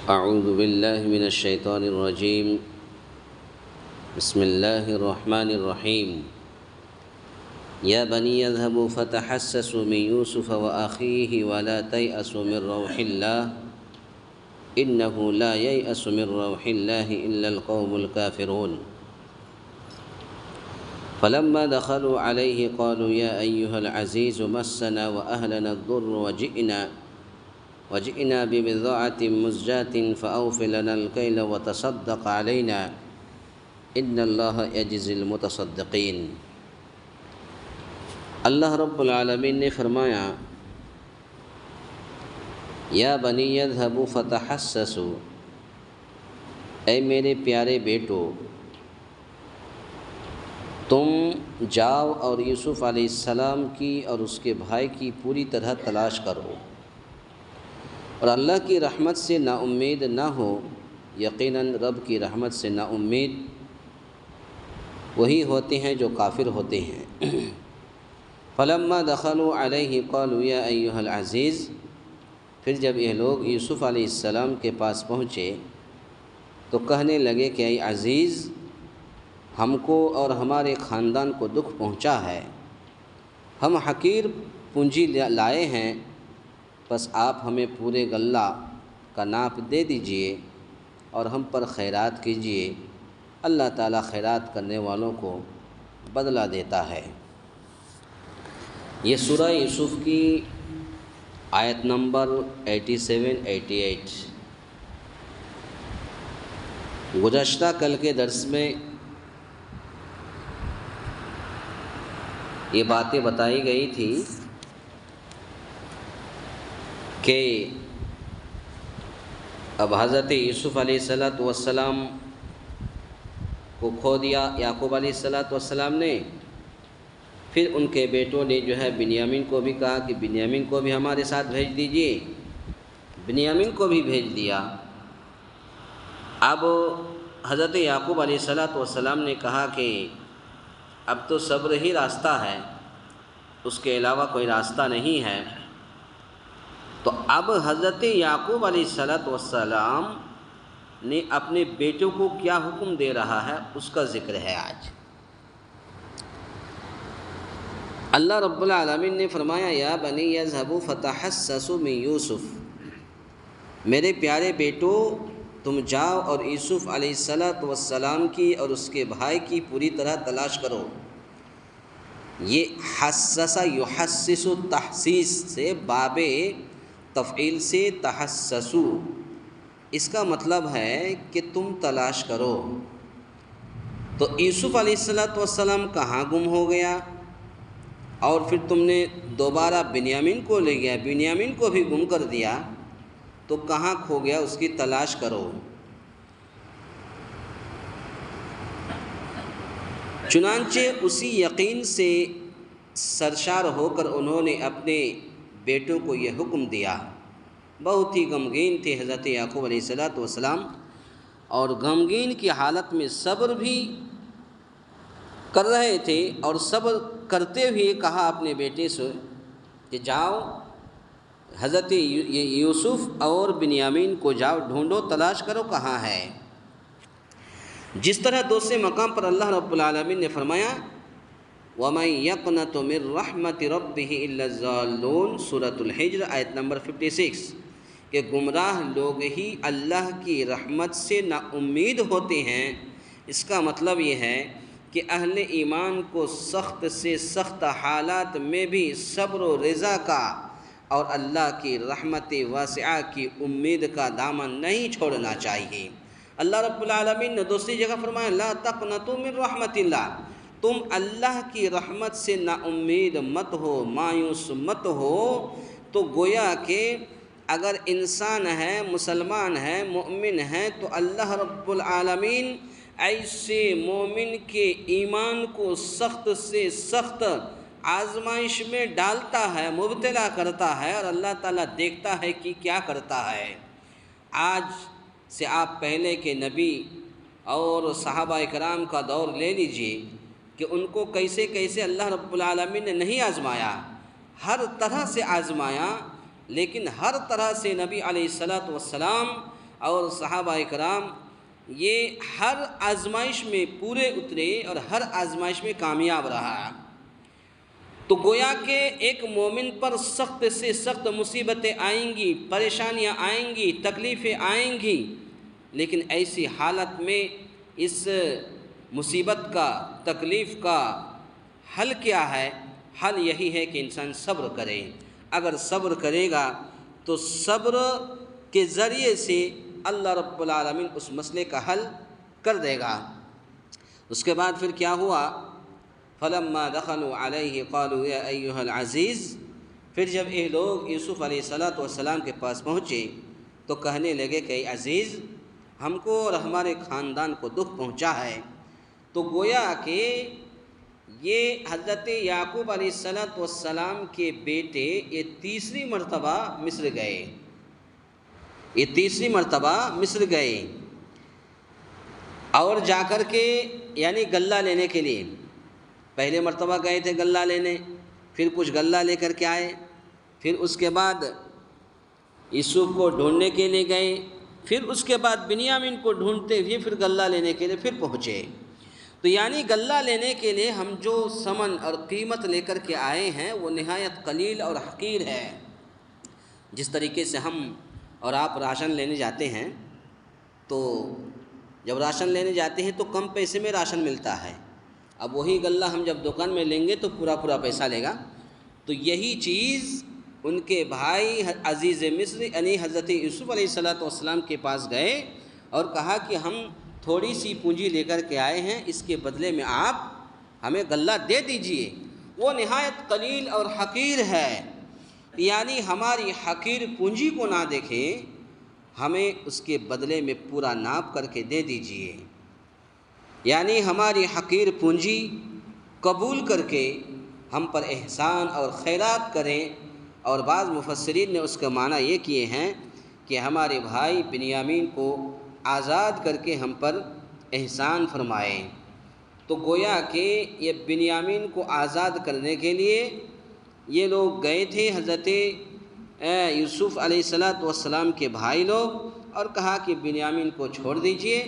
أعوذ بالله من الشيطان الرجيم. بسم الله الرحمن الرحيم. يا بني اذهبوا فتحسسوا من يوسف وأخيه ولا تيأسوا من روح الله إنه لا ييأس من روح الله إلا القوم الكافرون. فلما دخلوا عليه قالوا يا أيها العزيز مسنا وأهلنا الضر وجئنا ببضاعة مزجاة فأوف لنا الكيل وتصدق علينا إن الله يجزي المتصدقين. اللہ رب العالمین نے فرمایا یا بنی اذهبوا فتحسسوا، اے میرے پیارے بیٹو تم جاؤ اور یوسف علیہ السلام کی اور اس کے بھائی کی پوری طرح تلاش کرو اور اللہ کی رحمت سے نا امید نہ ہو. یقیناً رب کی رحمت سے نا امید وہی ہوتے ہیں جو کافر ہوتے ہیں. فلما دخلوا علیہ قالوا یا ایھا العزیز، پھر جب یہ لوگ یوسف علیہ السلام کے پاس پہنچے تو کہنے لگے کہ اے عزیز، ہم کو اور ہمارے خاندان کو دکھ پہنچا ہے، ہم حقیر پونجی لائے ہیں، بس آپ ہمیں پورے غلہ کا ناپ دے دیجئے اور ہم پر خیرات کیجئے. اللہ تعالیٰ خیرات کرنے والوں کو بدلہ دیتا ہے. یہ سورہ یوسف کی آیت نمبر 87-88. گزشتہ کل کے درس میں یہ باتیں بتائی گئی تھی کہ اب حضرت یوسف علیہ السلام کو کھو دیا یعقوب علیہ السلام نے. پھر ان کے بیٹوں نے جو ہے بنیامین کو بھی کہا کہ بنیامین کو بھی ہمارے ساتھ بھیج دیجئے. بنیامین کو بھی بھیج دیا. اب حضرت یعقوب علیہ السلام نے کہا کہ اب تو صبر ہی راستہ ہے، اس کے علاوہ کوئی راستہ نہیں ہے. تو اب حضرت یعقوب علیہ السلام نے اپنے بیٹوں کو کیا حکم دے رہا ہے اس کا ذکر ہے آج. اللہ رب العالمین نے فرمایا یا بنی اذهبوا فتحسسوا من یوسف، میرے پیارے بیٹو تم جاؤ اور یوسف علیہ السلام کی اور اس کے بھائی کی پوری طرح تلاش کرو. یہ حسس یحسس تحسیس سے باب تفعیل سے تحسسوا، اس کا مطلب ہے کہ تم تلاش کرو. تو یوسف علیہ السلام کہاں گم ہو گیا اور پھر تم نے دوبارہ بنیامین کو لے گیا، بنیامین کو بھی گم کر دیا، تو کہاں کھو گیا اس کی تلاش کرو. چنانچہ اسی یقین سے سرشار ہو کر انہوں نے اپنے بیٹوں کو یہ حکم دیا. بہت ہی غمگین تھے حضرت یعقوب علیہ السلام اور غمگین کی حالت میں صبر بھی کر رہے تھے اور صبر کرتے ہوئے کہا اپنے بیٹے سے کہ جاؤ حضرت یوسف اور بنیامین کو جاؤ ڈھونڈو، تلاش کرو کہاں ہے. جس طرح دوسرے مقام پر اللہ رب العالمین نے فرمایا وَمَن يَقْنَطُ مِن رَحْمَةِ رَبِّهِ إِلَّا الضَّالُّونَ، سورۃ الحجر آیت نمبر 56، کہ گمراہ لوگ ہی اللہ کی رحمت سے نا امید ہوتے ہیں. اس کا مطلب یہ ہے کہ اہل ایمان کو سخت سے سخت حالات میں بھی صبر و رضا کا اور اللہ کی رحمت واسعہ کی امید کا دامن نہیں چھوڑنا چاہیے. اللہ رب العالمین نے دوسری جگہ فرمایا لا تقنطوا من رحمت اللہ، تم اللہ کی رحمت سے نا امید مت ہو، مایوس مت ہو. تو گویا کہ اگر انسان ہے، مسلمان ہے، مؤمن ہے، تو اللہ رب العالمین ایسے مومن کے ایمان کو سخت سے سخت آزمائش میں ڈالتا ہے، مبتلا کرتا ہے، اور اللہ تعالیٰ دیکھتا ہے کہ کیا کرتا ہے. آج سے آپ پہلے کے نبی اور صحابہ کرام کا دور لے لیجئے کہ ان کو کیسے کیسے اللہ رب العالمین نے نہیں آزمایا، ہر طرح سے آزمایا، لیکن ہر طرح سے نبی علیہ السلام اور صحابہ کرام یہ ہر آزمائش میں پورے اترے اور ہر آزمائش میں کامیاب رہا۔ تو گویا کہ ایک مومن پر سخت سے سخت مصیبتیں آئیں گی، پریشانیاں آئیں گی، تکلیفیں آئیں گی، لیکن ایسی حالت میں اس مصیبت کا، تکلیف کا حل کیا ہے؟ حل یہی ہے کہ انسان صبر کرے۔ اگر صبر کرے گا تو صبر کے ذریعے سے اللہ رب العالمین اس مسئلے کا حل کر دے گا۔ اس کے بعد پھر کیا ہوا؟ فلما دخلوا علیہ قالوا یا ایھا العزیز، پھر جب یہ لوگ یوسف علیہ السلام کے پاس پہنچے تو کہنے لگے کہ اے عزیز، ہم کو اور ہمارے خاندان کو دکھ پہنچا ہے۔ تو گویا کہ یہ حضرت یعقوب علیہ السلام کے بیٹے یہ تیسری مرتبہ مصر گئے، یہ تیسری مرتبہ مصر گئے، اور جا کر کے یعنی غلہ لینے کے لیے۔ پہلے مرتبہ گئے تھے غلہ لینے، پھر کچھ غلہ لے کر کے آئے، پھر اس کے بعد یوسف کو ڈھونڈنے کے لیے گئے، پھر اس کے بعد بنیامین کو ڈھونڈتے ہوئے پھر غلہ لینے کے لیے پھر پہنچے۔ تو یعنی غلہ لینے کے لیے ہم جو ثمن اور قیمت لے کر کے آئے ہیں وہ نہایت قلیل اور حقیر ہے۔ جس طریقے سے ہم اور آپ راشن لینے جاتے ہیں تو جب راشن لینے جاتے ہیں تو کم پیسے میں راشن ملتا ہے، اب وہی غلہ ہم جب دکان میں لیں گے تو پورا پیسہ لے گا۔ تو یہی چیز ان کے بھائی عزیز مصر یعنی حضرت یوسف علیہ السلام کے پاس گئے اور کہا کہ ہم تھوڑی سی پونجی لے کر کے آئے ہیں، اس کے بدلے میں آپ ہمیں غلہ دے دیجئے، وہ نہایت قلیل اور حقیر ہے۔ یعنی ہماری حقیر پونجی کو نہ دیکھیں، ہمیں اس کے بدلے میں پورا ناپ کر کے دے دیجئے۔ یعنی ہماری حقیر پونجی قبول کر کے ہم پر احسان اور خیرات کریں۔ اور بعض مفسرین نے اس کا معنی یہ کیے ہیں کہ ہمارے بھائی بنیامین کو آزاد کر کے ہم پر احسان فرمائیں۔ تو گویا کہ یہ بنیامین کو آزاد کرنے کے لیے یہ لوگ گئے تھے، حضرت یوسف علیہ السلام کے بھائی لوگ، اور کہا کہ بنیامین کو چھوڑ دیجئے،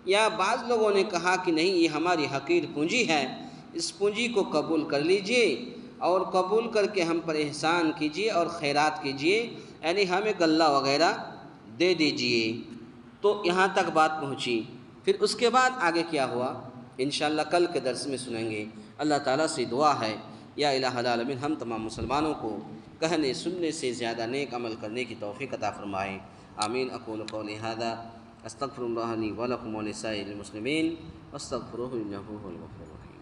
یا بعض لوگوں نے کہا کہ نہیں یہ ہماری حقیر پونجی ہے، اس پونجی کو قبول کر لیجئے اور قبول کر کے ہم پر احسان کیجئے اور خیرات کیجئے، یعنی ہمیں غلہ وغیرہ دے دیجئے۔ تو یہاں تک بات پہنچی۔ پھر اس کے بعد آگے کیا ہوا انشاءاللہ کل کے درس میں سنیں گے۔ اللہ تعالیٰ سے دعا ہے یا الہ العالمین ہم تمام مسلمانوں کو کہنے سننے سے زیادہ نیک عمل کرنے کی توفیق عطا فرمائے۔ آمین۔ اقول قولی ھذا استغفر اللہ لی ولکم ولسائر المسلمین واستغفروہ انہ ھو الغفور الرحیم۔